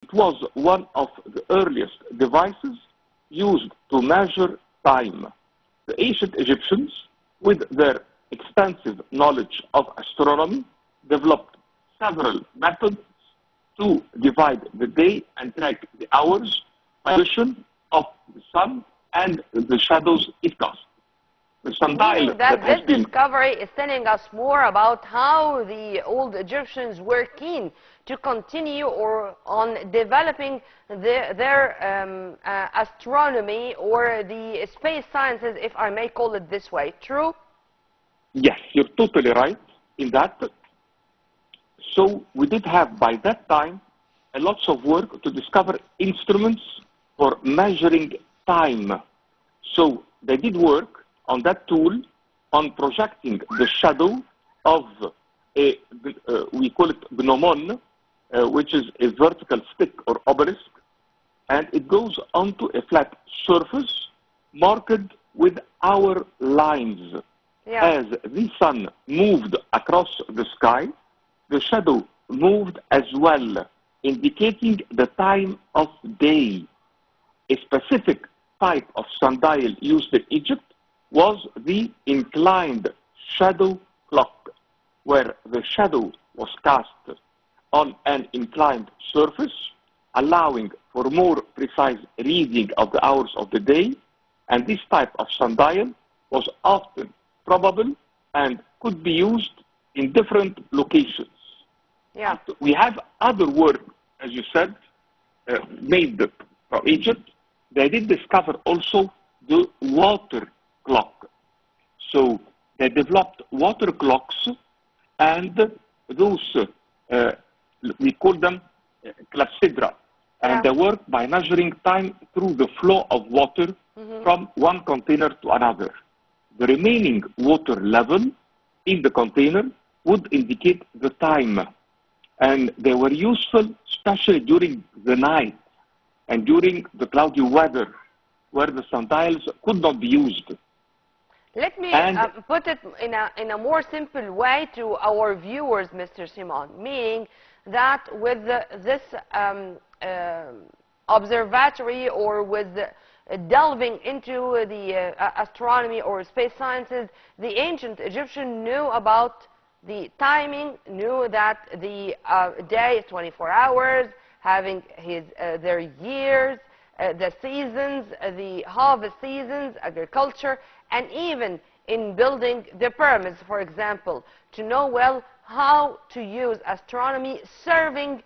it was one of the earliest devices used to measure time. The ancient Egyptians, with their extensive knowledge of astronomy, developed several methods to divide the day and track the hours, position of the sun, and the shadows it casts. The sundial that has this been... discovery is telling us more about how the old Egyptians were keen to continue or on developing their astronomy or the space sciences, if I may call it this way. True? Yes, you're totally right in that. So we did have, by that time, a lots of work to discover instruments for measuring time. So they did work on that tool on projecting the shadow of a, we call it gnomon, which is a vertical stick or obelisk, and it goes onto a flat surface marked with hour lines. Yeah. As the sun moved across the sky, the shadow moved as well, indicating the time of day. A specific type of sundial used in Egypt was the inclined shadow clock, where the shadow was cast on an inclined surface, allowing for more precise reading of the hours of the day, and this type of sundial was often probable and could be used in different locations. Yeah. We have other work, as you said, made from Egypt. They did discover also the water clock. So they developed water clocks, and those, we call them clepsydra. And they work by measuring time through the flow of water from one container to another. The remaining water level in the container would indicate the time. And they were useful especially during the night and during the cloudy weather where the sundials could not be used. Let me put it in a more simple way to our viewers, Mr. Simon, meaning that with this observatory or with delving into the astronomy or space sciences, the ancient Egyptian knew about the timing, knew that the day is 24 hours, having their years, the seasons, the harvest seasons, agriculture, and even in building the pyramids, for example, to know well how to use astronomy serving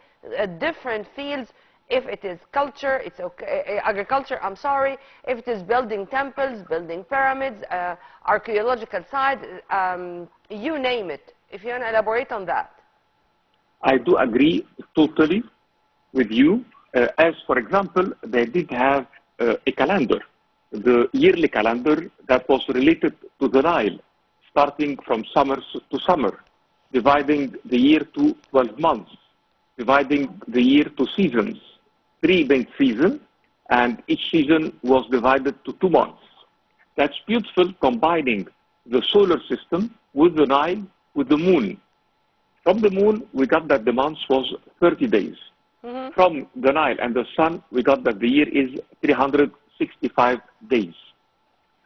different fields. If it is culture, it's okay, agriculture, I'm sorry. If it is building temples, building pyramids, archaeological sites, you name it. If you want to elaborate on that. I do agree totally with you. As, for example, they did have a calendar, the yearly calendar that was related to the Nile, starting from summer to summer, dividing the year to 12 months, dividing the year to seasons, 3 main seasons, and each season was divided to 2 months. That's beautiful, combining the solar system with the Nile, with the moon. From the moon, we got that the month was 30 days. From the Nile and the sun, we got that the year is 365 days.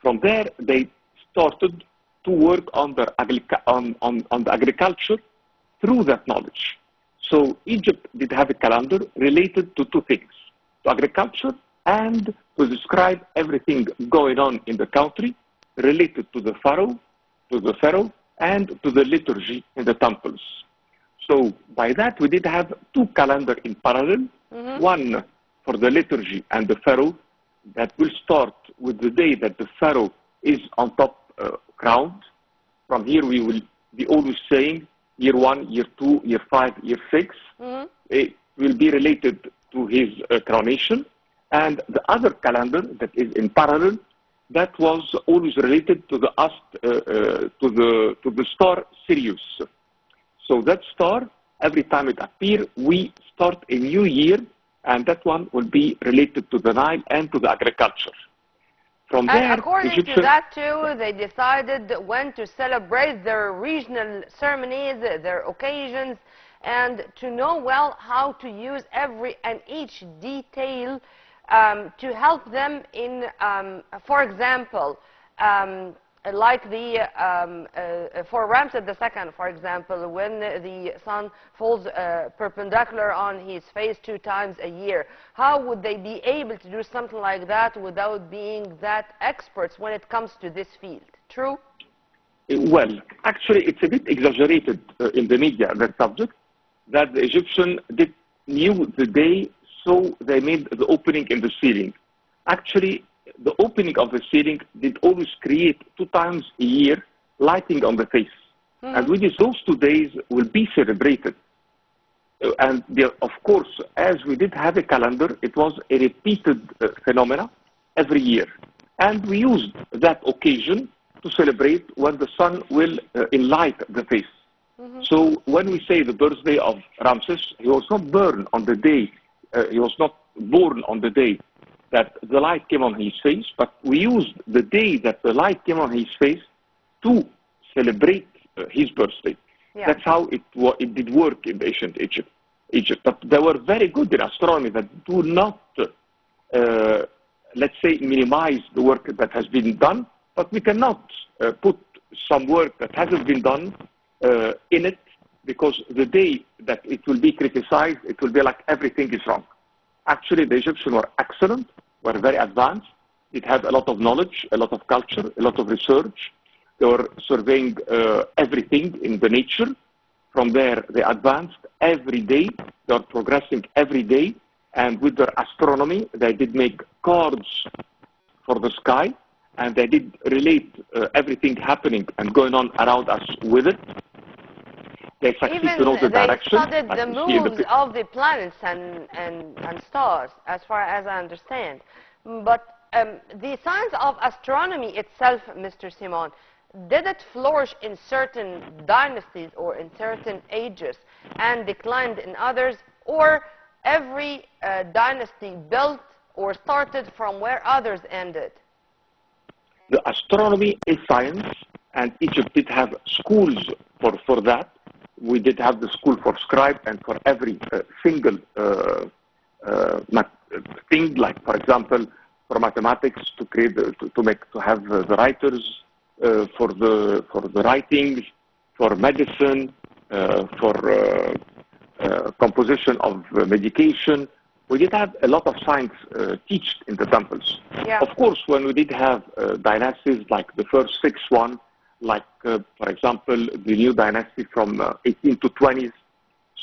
From there, they started to work on the agriculture through that knowledge. So Egypt did have a calendar related to 2 things, to agriculture and to describe everything going on in the country related to the pharaoh, and to the liturgy in the temples. So by that, we did have 2 calendars in parallel, one for the liturgy and the pharaoh that will start with the day that the pharaoh is on top crowned. From here, we will be always saying year 1, year 2, year 5, year 6. It will be related to his coronation. And the other calendar that is in parallel, that was always related to the star Sirius. So that star, every time it appears, we start a new year, and that one will be related to the Nile and to the agriculture. From there, and according to that too, they decided when to celebrate their regional ceremonies, their occasions, and to know well how to use every and each detail to help them in, for example, like for Ramses II, for example, when the sun falls perpendicular on his face 2 times a year, how would they be able to do something like that without being that experts when it comes to this field? True? Well, actually, it's a bit exaggerated in the media, that subject, that the Egyptian knew the day, so they made the opening in the ceiling. Actually, the opening of the ceiling did always create 2 times a year lighting on the face. And with this, those 2 days will be celebrated. And of course, as we did have a calendar, it was a repeated phenomena every year. And we used that occasion to celebrate when the sun will enlight the face. So when we say the birthday of Ramses, he was not born on the day, he was not born on the day that the light came on his face, but we used the day that the light came on his face to celebrate his birthday. Yeah. That's how it did work in ancient Egypt. But they were very good in astronomy that do not, let's say, minimize the work that has been done, but we cannot put some work that hasn't been done in it, because the day that it will be criticized, it will be like everything is wrong. Actually, the Egyptians were excellent, were very advanced. It had a lot of knowledge, a lot of culture, a lot of research. They were surveying everything in the nature. From there, they advanced every day. They are progressing every day. And with their astronomy, they did make cards for the sky, and they did relate everything happening and going on around us with it. They succeed to know the direction. They studied the moves of the planets and stars, as far as I understand. But the science of astronomy itself, Mr. Simon, did it flourish in certain dynasties or in certain ages and declined in others, or every dynasty built or started from where others ended? The astronomy is science, and Egypt did have schools for that. We did have the school for scribe, and for every single thing, like for example, for mathematics, to create to have the writers, for the writing, for medicine, for composition of medication. We did have a lot of science taught in the temples. Yeah. Of course, when we did have dynasties like the first 6 one, like, for example, the new dynasty from 18 to 20s,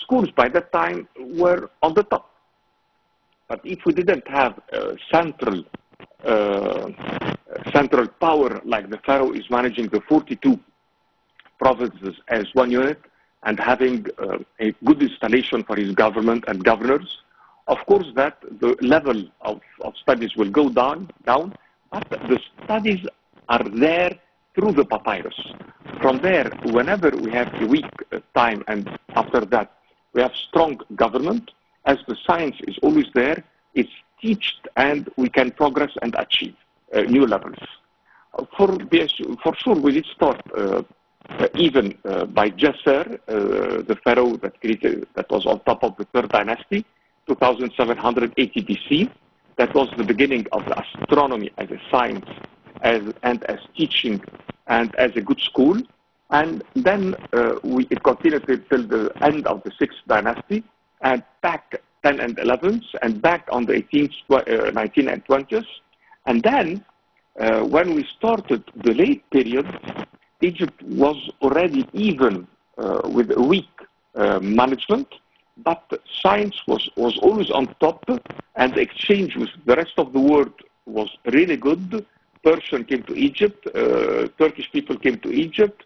schools by that time were on the top. But if we didn't have central power, like the pharaoh is managing the 42 provinces as one unit and having a good installation for his government and governors, of course that the level of studies will go down, but the studies are there through the papyrus. From there, whenever we have a weak time, and after that we have strong government, as the science is always there, it's taught, and we can progress and achieve new levels. For sure, we did start even by Djeser, the pharaoh that was on top of the 3rd dynasty, 2780 BC. That was the beginning of the astronomy as a science, and as teaching, and as a good school. And then it continued till the end of the 6th dynasty, and back 10 and 11s, and back on the 18th, 19th and 20th. And then when we started the late period, Egypt was already even with a weak management, but science was always on top, and the exchange with the rest of the world was really good. Persian came to Egypt, Turkish people came to Egypt,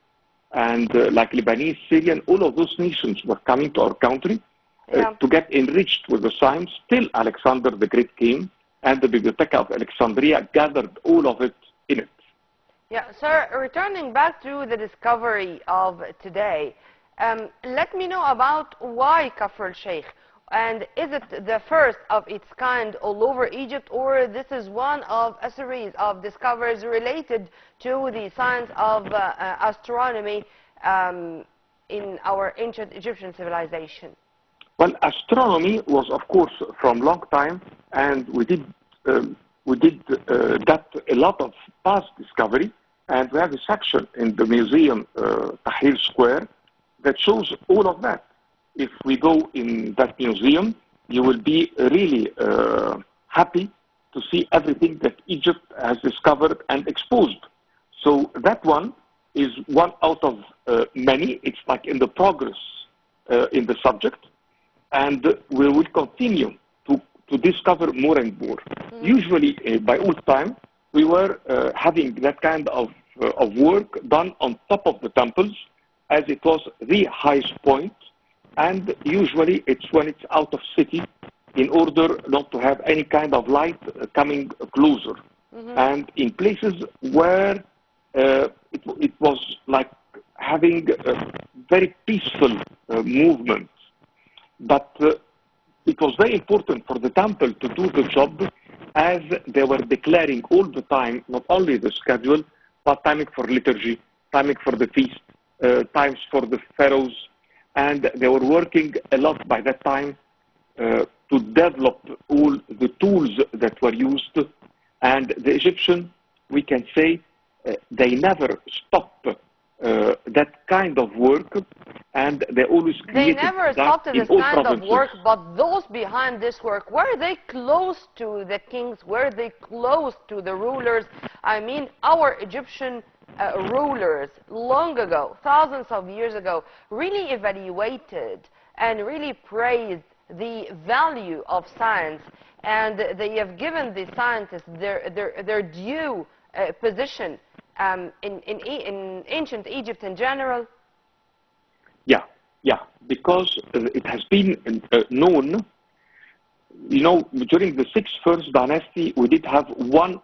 and like Lebanese, Syrian, all of those nations were coming to our country to get enriched with the science, till Alexander the Great came, and the Bibliotheca of Alexandria gathered all of it in it. Yeah, sir, returning back to the discovery of today, let me know about why Kafr al-Sheikh, and is it the first of its kind all over Egypt, or this is one of a series of discoveries related to the science of astronomy in our ancient Egyptian civilization? Well, astronomy was, of course, from long time, and we did a lot of past discovery, and we have a section in the museum, Tahrir Square, that shows all of that. If we go in that museum, you will be really happy to see everything that Egypt has discovered and exposed. So that one is one out of many. It's like in the progress in the subject. And we will continue to discover more and more. Mm-hmm. Usually, by old time, we were having that kind of work done on top of the temples, as it was the highest point, and usually it's when it's out of city, in order not to have any kind of light coming closer. Mm-hmm. And in places where it was like having a very peaceful movement. But it was very important for the temple to do the job, as they were declaring all the time, not only the schedule, but timing for liturgy, timing for the feast, times for the pharaohs. And they were working a lot by that time to develop all the tools that were used. And the Egyptian, we can say, they never stopped that kind of work, and they always created. They never stopped this kind of work, but those behind this work, were they close to the kings? Were they close to the rulers? I mean, our Egyptian rulers long ago, thousands of years ago, really evaluated and really praised the value of science, and they have given the scientists their due position in ancient Egypt in general? Yeah, because it has been known, you know, during the first dynasty, we did have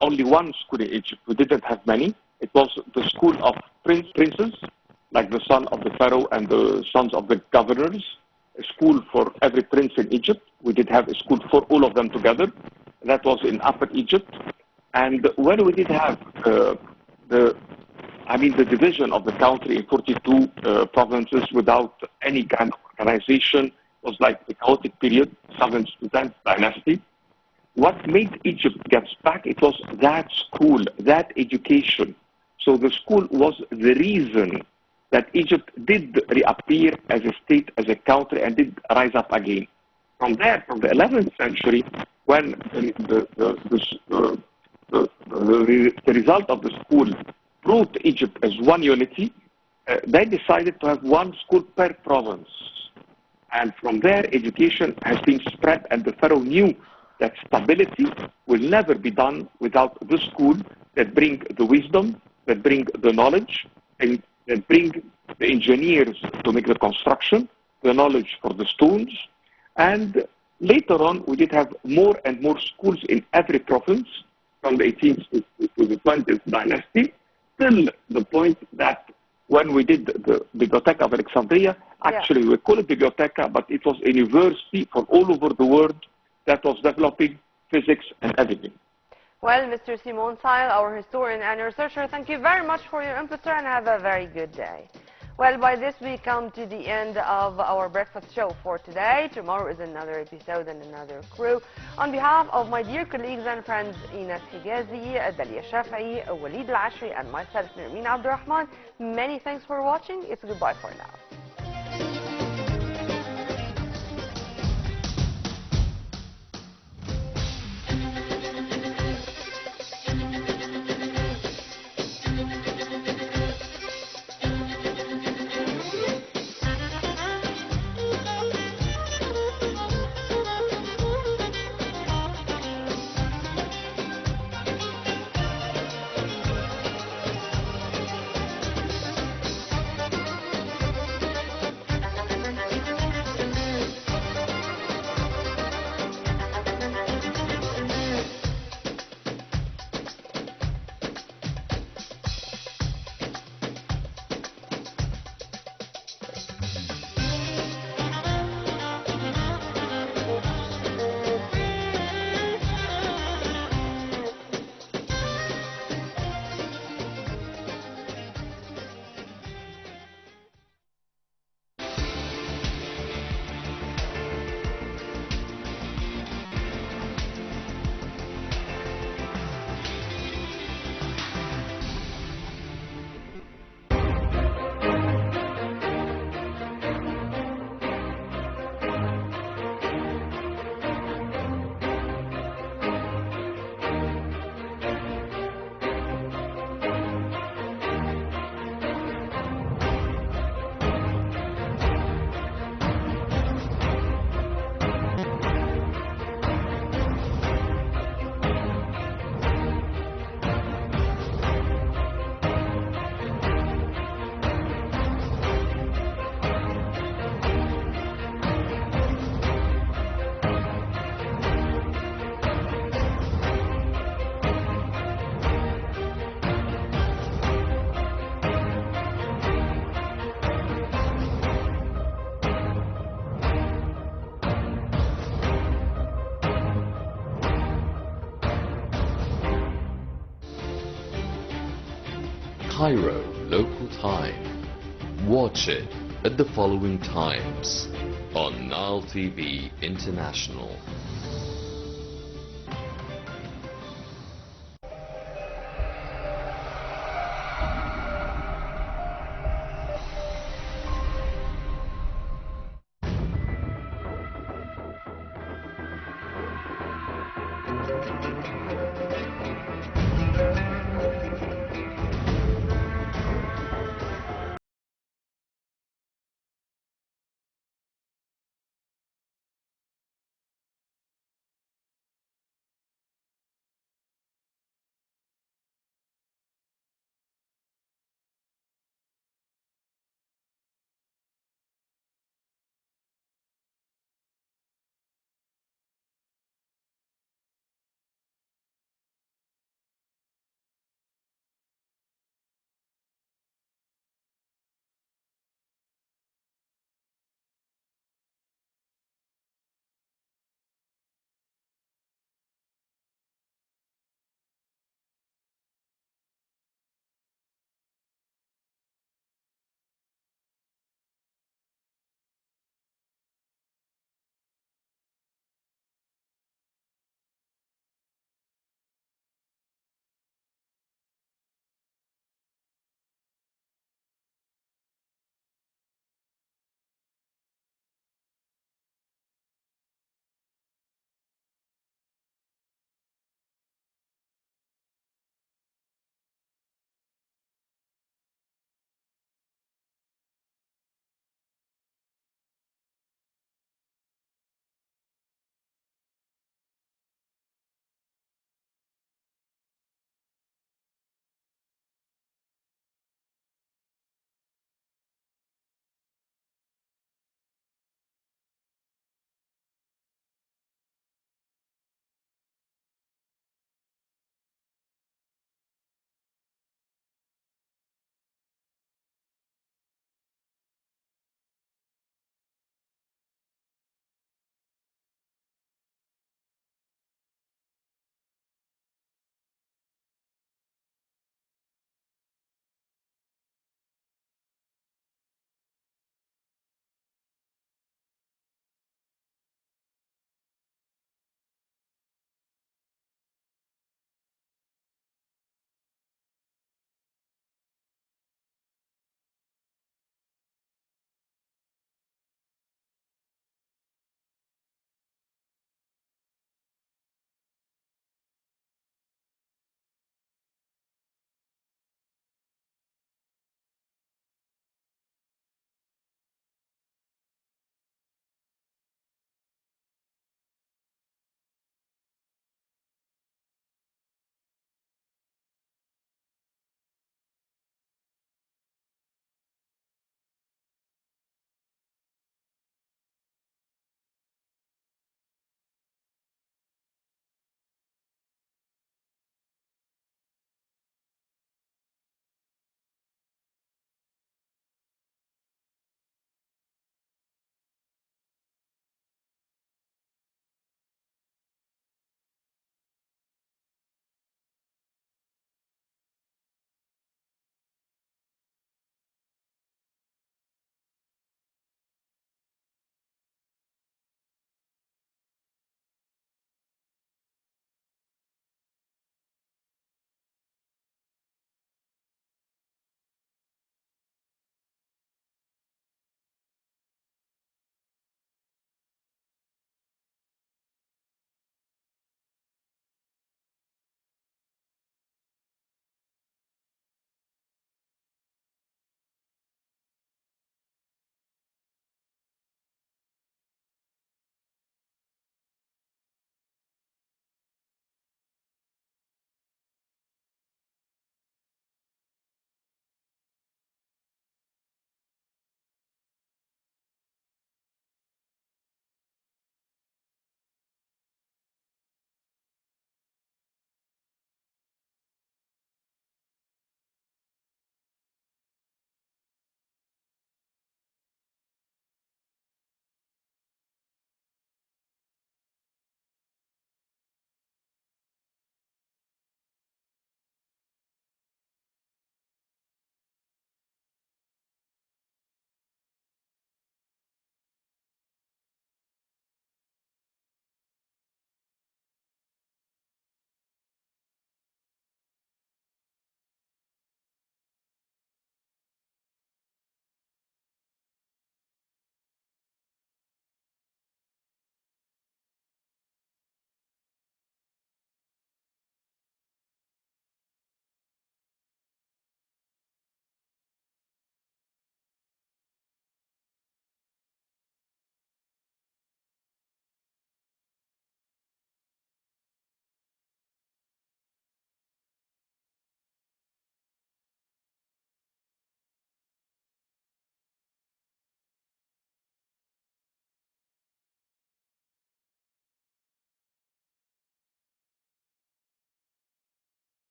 only one school in Egypt. We didn't have many. It was the school of princes, like the son of the pharaoh and the sons of the governors, a school for every prince in Egypt. We did have a school for all of them together. That was in Upper Egypt. And when we did have the division of the country in 42 provinces without any kind of organization, was like the chaotic period, 7th to 10th dynasty. What made Egypt get back, it was that school, that education. So the school was the reason that Egypt did reappear as a state, as a country, and did rise up again. From there, from the 11th century, when the result of the school brought Egypt as one unity, they decided to have one school per province. And from there, education has been spread, and the pharaoh knew that stability will never be done without the school that bring the wisdom, that bring the knowledge, and that bring the engineers to make the construction, the knowledge for the stones. And later on, we did have more and more schools in every province, from the 18th to the 20th dynasty, till the point that when we did the Bibliotheca of Alexandria, actually we call it Bibliotheca, but it was a university from all over the world that was developing physics and everything. Well, Mr. Simon Sayegh, our historian and researcher, thank you very much for your input, sir, and have a very good day. Well, by this we come to the end of our breakfast show for today. Tomorrow is another episode and another crew. On behalf of my dear colleagues and friends, Ines Higazi, Dalia Shafai, Walid Al-Ashri, and myself, Nermeen Abdurrahman, many thanks for watching. It's goodbye for now. Cairo local time. Watch it at the following times on Nile TV International.